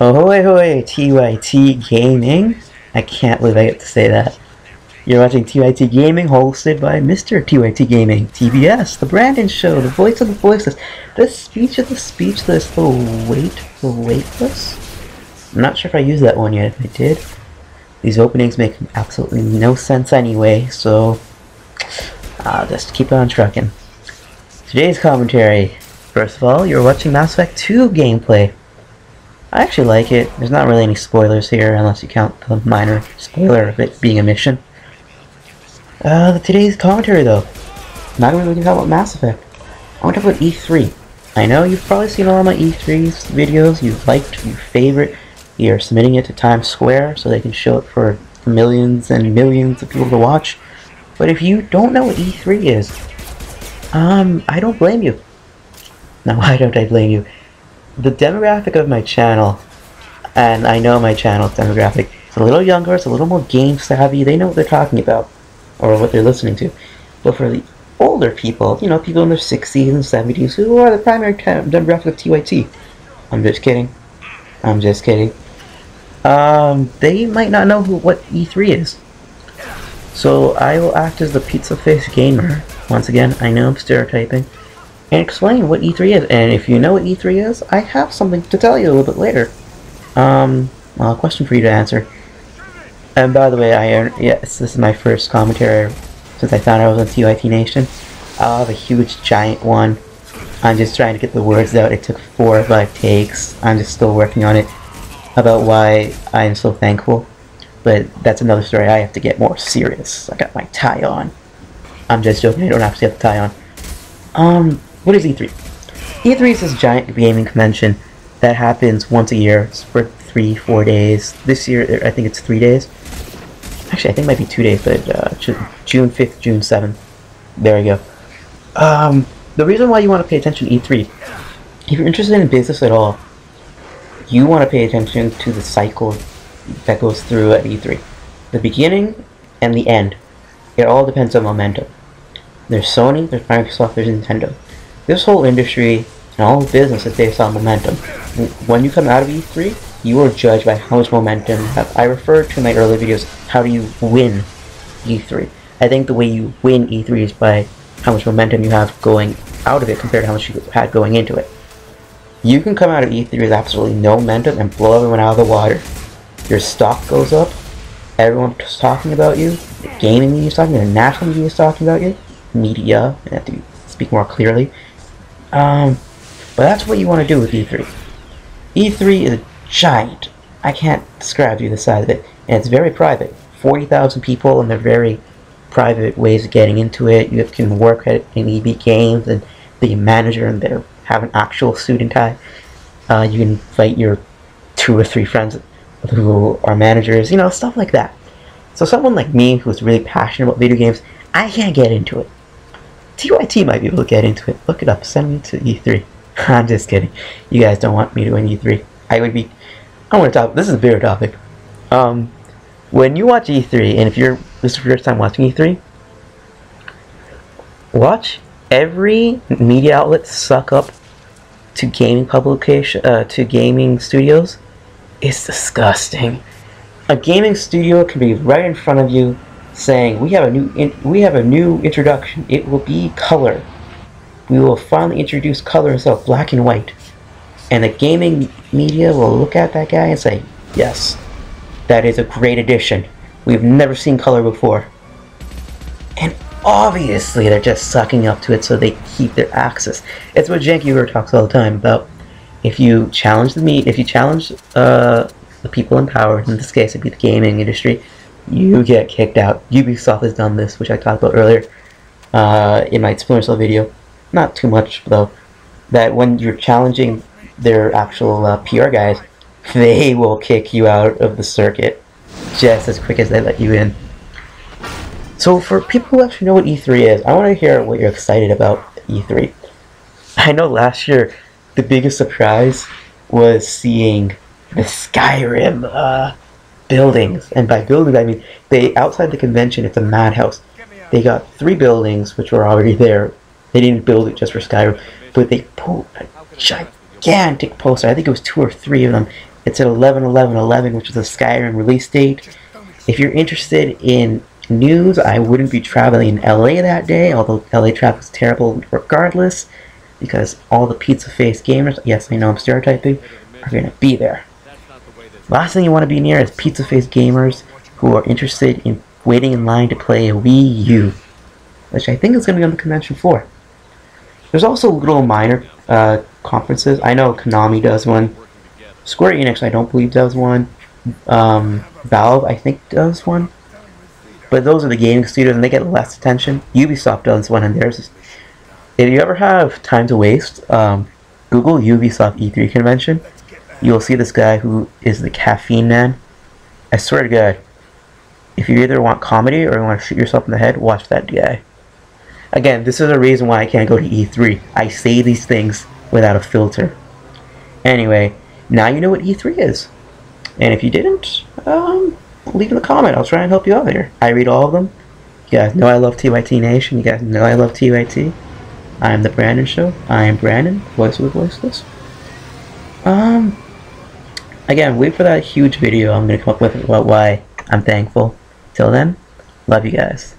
Ahoy hoy, TYT Gaming. I can't believe I get to say that. You're watching TYT Gaming, hosted by Mr. TYT Gaming, TBS, the Brandon Show, the voice of the voiceless, the speech of the speechless, the weightless? I'm not sure if I used that one yet. If I did, these openings make absolutely no sense anyway, so I'll just keep on trucking. Today's commentary. First of all, you're watching Mass Effect 2 gameplay. I actually like it. There's not really any spoilers here, unless you count the minor spoiler of it being a mission. Today's commentary, though. Not going to really talk about Mass Effect. I want to talk about E3. I know you've probably seen all my E3 videos. You've liked, you favorite. You're submitting it to Times Square so they can show it for millions and millions of people to watch. But if you don't know what E3 is, I don't blame you. Now, why don't I blame you? The demographic of my channel, and I know my channel's demographic, it's a little younger, it's a little more game savvy, they know what they're talking about, or what they're listening to. But for the older people, you know, people in their 60s and 70s, who are the primary demographic of TYT, I'm just kidding, they might not know what E3 is. So I will act as the pizza face gamer, once again. I know I'm stereotyping, and explain what E3 is. And if you know what E3 is, I have something to tell you a little bit later. Well, a question for you to answer. And by the way, yes, this is my first commentary since I found out I was on TYT Nation. I'll have a huge giant one. I'm just trying to get the words out. It took 4 or 5 takes. I'm just still working on it, about why I am so thankful. But that's another story. I have to get more serious. I got my tie on. I'm just joking. I don't actually have the tie on. What is E3? E3 is this giant gaming convention that happens once a year. It's for 3-4 days. This year, I think it's 3 days. Actually, I think it might be 2 days, but June 5th, June 7th. There you go. The reason why you want to pay attention to E3, if you're interested in business at all, you want to pay attention to the cycle that goes through at E3. The beginning and the end. It all depends on momentum. There's Sony, there's Microsoft, there's Nintendo. This whole industry and all business is based on momentum. When you come out of E3, you are judged by how much momentum you have. I referred to in my earlier videos, how do you win E3? I think the way you win E3 is by how much momentum you have going out of it compared to how much you had going into it. You can come out of E3 with absolutely no momentum and blow everyone out of the water. Your stock goes up, everyone's talking about you, the gaming media is talking, the national media is talking about you, media, I have to speak more clearly. But that's what you want to do with E3. E3 is giant. I can't describe to you the size of it, and it's very private. 40,000 people, and they're very private ways of getting into it. You can work at an EB Games and be a manager, and they have an actual suit and tie. You can invite your 2 or 3 friends who are managers, you know, stuff like that. So someone like me who's really passionate about video games, I can't get into it. TYT might be able to get into it. Look it up. Send me to E3. I'm just kidding. You guys don't want me to win E3. I want to talk. This is a bigger topic. When you watch E3, and if this is your first time watching E3, watch every media outlet suck up to gaming publication, to gaming studios. It's disgusting. A gaming studio can be right in front of you, saying, "We have a new introduction. It will be color. We will finally introduce color instead of black and white." And the gaming media will look at that guy and say, "Yes, that is a great addition. We've never seen color before." And obviously, they're just sucking up to it so they keep their access. It's what Janky Uber talks all the time about. If you challenge the people in power, in this case it'd be the gaming industry, you get kicked out. Ubisoft has done this, which I talked about earlier in my Splinter Cell video. Not too much though. That when you're challenging their actual PR guys, they will kick you out of the circuit just as quick as they let you in. So for people who actually know what E3 is, I want to hear what you're excited about E3. I know last year the biggest surprise was seeing the Skyrim buildings, and by buildings I mean outside the convention it's a madhouse. They got 3 buildings which were already there. They didn't build it just for Skyrim, but they put a gigantic poster. I think it was 2 or 3 of them It's at 11/11/11, which is the Skyrim release date. If you're interested in news, I wouldn't be traveling in LA that day, although LA traffic is terrible regardless, because all the pizza face gamers, yes I know I'm stereotyping, are going to be there. Last thing you want to be near is pizza face gamers who are interested in waiting in line to play a Wii U, which I think is going to be on the convention floor. There's also little minor conferences. I know Konami does one. Square Enix I don't believe does one. Valve I think does one. But those are the gaming studios and they get less attention. Ubisoft does one and theirs. If you ever have time to waste, Google Ubisoft E3 convention. You'll see this guy who is the caffeine man. I swear to God, if you either want comedy or you want to shoot yourself in the head, watch that guy. Again, this is a reason why I can't go to E3. I say these things without a filter. Anyway, now you know what E3 is. And if you didn't, leave in a comment. I'll try and help you out here. I read all of them. You guys know I love TYT Nation. You guys know I love TYT. I am the Brandon Show. I am Brandon, voice of the voiceless. Again, wait for that huge video I'm going to come up with about why I'm thankful. Till then, love you guys.